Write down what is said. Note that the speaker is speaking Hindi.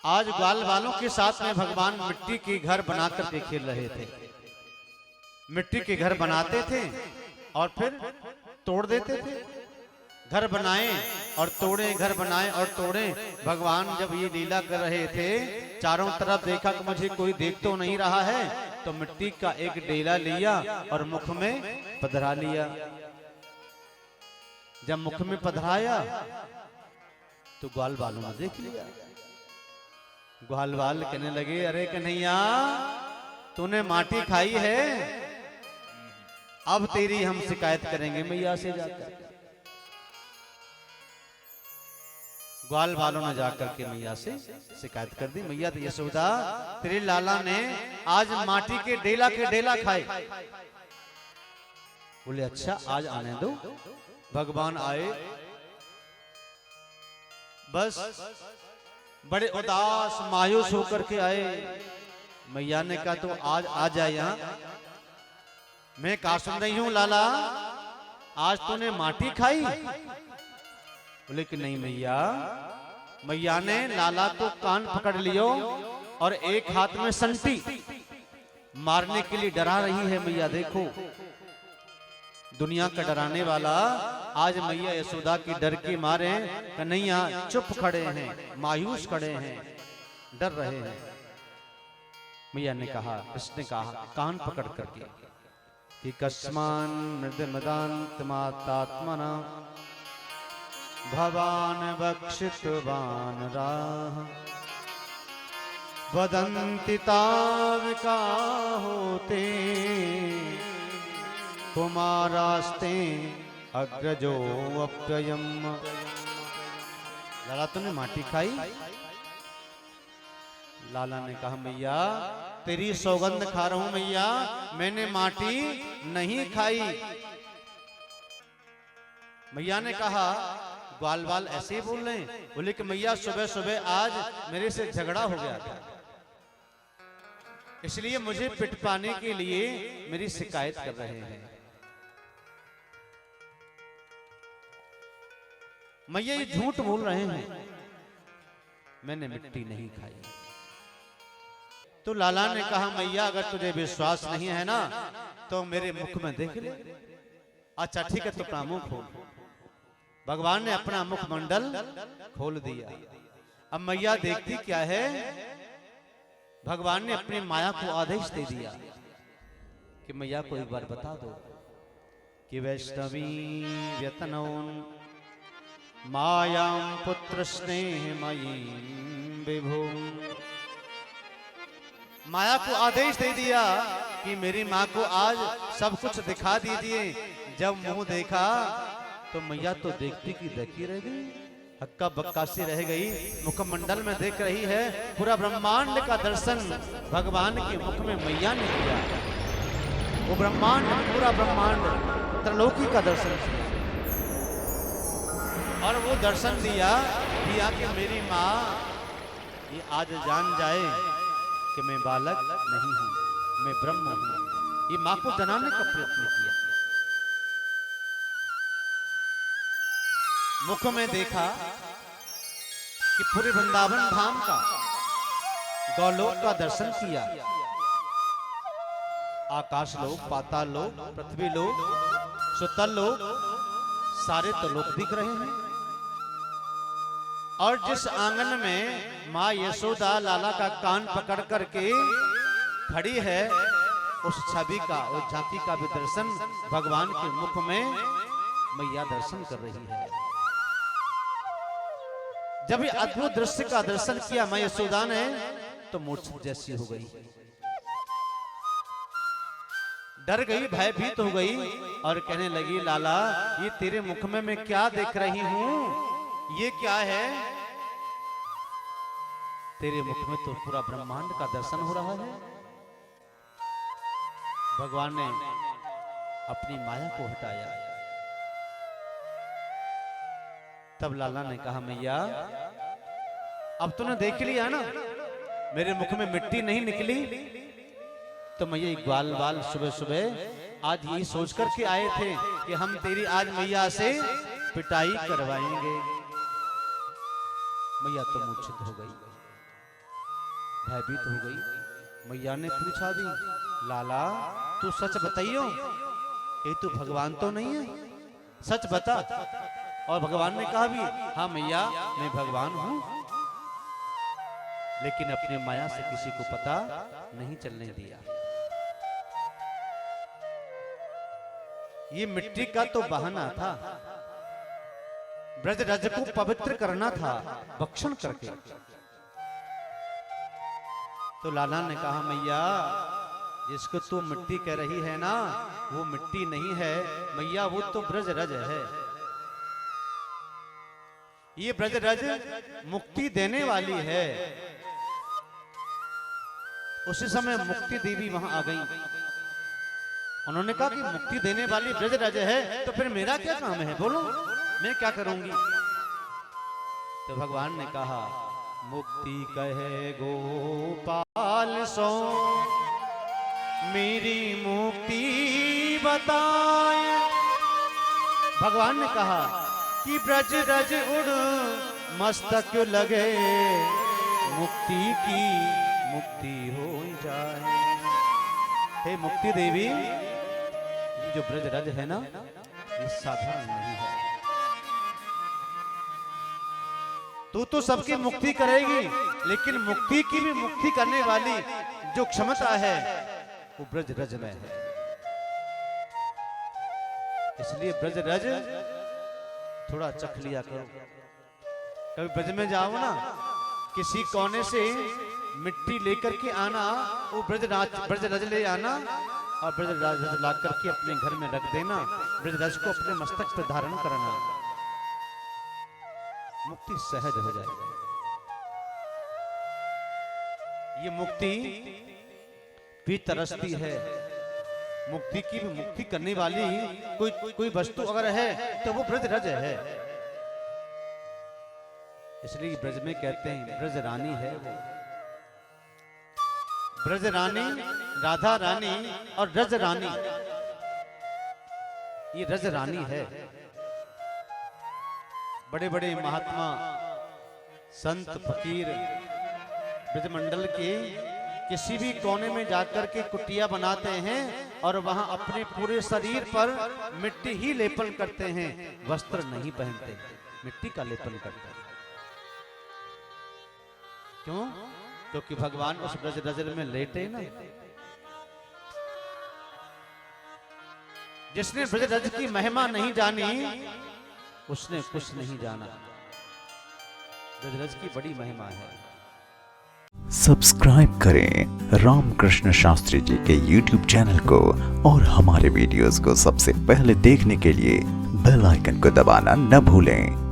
आज ग्वाल वालों के साथ में भगवान मिट्टी के घर बनाकर के खेल रहे थे। मिट्टी के घर बनाते थे और फिर तोड़ देते थे। घर बनाए और तोड़े, घर बनाए और तोड़े। भगवान जब ये लीला कर रहे थे, चारों तरफ देखा कि मुझे कोई देख तो नहीं रहा है, तो मिट्टी का एक डेला लिया और मुख में पधरा लिया। जब मुख में पधराया तो ग्वाल वालों ने देख लिया। ग्वाल वाल कहने लगे, अरे कन्हैया, तूने माटी खाई है, अब तेरी हम शिकायत करेंगे मैया से जाकर। ग्वाल वालों ने जाकर के मैया से शिकायत कर दी। मैया तो यशोदा, तेरे लाला ने आज माटी के डेला खाए। बोले अच्छा, आज आने दो। भगवान आए, बस बड़े उदास मायूस होकर के आए। मैया ने कहा तो आज आ जाए यहाँ। मैं कहा सुन रही हूं लाला, आज तूने माटी खाई? बोले कि नहीं मैया। मैया ने लाला को कान पकड़ लियो और एक हाथ में संटी मारने के लिए डरा रही है। मैया देखो, दुनिया का डराने वाला आज मैया यशोदा की डर के मारे कन्हैया चुप खड़े हैं, मायूस खड़े हैं, डर रहे हैं। मैया ने कहा, इसने कहा कान पकड़ करके कि कस्मान मृद मदांत मातात्मना भवान बक्षितवान राह वदन्ति ताविका होते कुमारास्ते अग्रजो अप्ययम्। लाला तूने माटी खाई? लाला ने कहा मैया, तेरी सौगंध खा रहा हूं मैया, मैंने माटी नहीं खाई। मैया ने कहा, ग्वाल वाल ऐसे ही बोल रहे हैं? बोले कि मैया सुबह सुबह आज मेरे से झगड़ा हो गया था, इसलिए मुझे पिट पाने के लिए मेरी शिकायत कर रहे हैं। मैया ये झूठ बोल रहे हैं, मैंने मिट्टी नहीं खाई। तो लाला ने कहा मैया, अगर तुझे विश्वास नहीं है ना तो मेरे मुख में देख ले। अच्छा ठीक है, तो अपना मुंह खोल। भगवान ने अपना मुखमंडल खोल दिया। अब मैया देखती क्या है, भगवान ने अपनी माया को आदेश दे दिया कि मैया को एक बार बता दो कि वैष्णवी व्यतनौन मायां पुत्र स्नेहमयीं विभु। माया को आदेश दे दिया कि मेरी माँ को आज सब कुछ दिखा दीजिए। जब मुंह देखा तो मैया तो देखती की देखी रह गई, हक्का बक्का सी रह गई। मुखमंडल में देख रही है, पूरा ब्रह्मांड का दर्शन भगवान के मुख में मैया ने किया। वो ब्रह्मांड, पूरा ब्रह्मांड, त्रिलोकी का दर्शन किया। और वो दर्शन दिया कि मेरी माँ ये आज जान जाए कि मैं बालक नहीं हूं, मैं ब्रह्म हूं। ये माँ को जनाने का प्रयत्न किया। मुख में देखा कि पूरे वृंदावन धाम का, गौलोक का दर्शन किया। आकाश लोक, पाताल लोक, पृथ्वी लोक, सुतल लोक, सारे तो लोक दिख रहे हैं। और जिस आंगन में माँ यशोदा लाला का कान पकड़ करके खड़ी है, उस छवि का, उस झांकी का भी दर्शन भगवान के मुख में मैया दर्शन कर रही है। जब ये अद्भुत दृश्य का दर्शन किया माँ यशोदा ने, तो मूर्छित जैसी हो गई, डर गई, भयभीत हो गई और कहने लगी, लाला ये तेरे मुख में मैं क्या देख रही हूं, ये क्या है? तेरे मुख में तो पूरा ब्रह्मांड का दर्शन हो रहा है। भगवान ने अपनी माया को हटाया। तब लाला ने कहा, मैया अब तूने देख लिया ना, मेरे मुख में मिट्टी नहीं निकली। तो मैया ग्वाल वाल सुबह सुबह आज यही सोच करके आए थे कि हम तेरी आज मैया से पिटाई करवाएंगे। मैया तो मूर्छित हो गई। भयभीत हो गई। मैया ने पूछा भी, लाला तू सच बताइयो, ये तू भगवान तो नहीं है, सच बता। और भगवान ने कहा भी, हाँ मैया मैं भगवान हूं, लेकिन अपनी माया से किसी को पता नहीं चलने दिया। ये मिट्टी का तो बहाना था, ब्रजराज को पवित्र करना था भक्षण करके। तो लाला ने कहा, मैया जिसको तू मिट्टी कह रही है ना, वो मिट्टी नहीं है मैया, वो तो ब्रजराज है। ये ब्रजराज मुक्ति देने वाली है। उसी समय मुक्ति देवी वहां आ गई। उन्होंने कहा कि मुक्ति देने वाली ब्रजराज है, तो फिर मेरा क्या काम है, बोलो मैं क्या करूंगी। तो भगवान ने कहा, मुक्ति कहे गोपाल सो मेरी मुक्ति बताए। भगवान ने कहा कि ब्रजराज उड़ मस्तक लगे, मुक्ति की मुक्ति हो जाए। हे मुक्ति देवी, ये जो ब्रजराज है ना, ये साधारण नहीं है। तू तो सबकी मुक्ति करेगी, लेकिन मुक्ति की भी मुक्ति करने वाली जो क्षमता है वो ब्रजराज में है। इसलिए ब्रजराज थोड़ा चख लिया करो। कभी ब्रज में जाओ ना, किसी कोने से मिट्टी लेकर के आना, वो ब्रजराज ले आना और ब्रजराज ला करके अपने घर में रख देना, ब्रजराज को अपने मस्तक पर धारण करना, मुक्ति सहज हो जाएगी। ये मुक्ति भी तरसती है। मुक्ति की भी मुक्ति करने वाली कोई वस्तु अगर है तो वो ब्रजराज है। इसलिए ब्रज में कहते हैं ब्रज रानी है वो। ब्रज रानी, राधा रानी और रज रानी, ये रज रानी है। बड़े बड़े महात्मा संत फकीर ब्रजमंडल के किसी भी कोने में जाकर के कुटिया बनाते हैं और वहां अपने पूरे शरीर पर मिट्टी ही लेपन करते हैं, वस्त्र नहीं पहनते, मिट्टी का लेपन करते हैं। क्यों? क्योंकि भगवान उस ब्रजराज में लेटे ना। जिसने ब्रजराज की महिमा नहीं जानी, उसने कुछ नहीं जाना। ब्रजराज की बड़ी महिमा है। सब्सक्राइब करें रामकृष्ण शास्त्री जी के YouTube चैनल को और हमारे वीडियोस को सबसे पहले देखने के लिए बेल आइकन को दबाना न भूलें।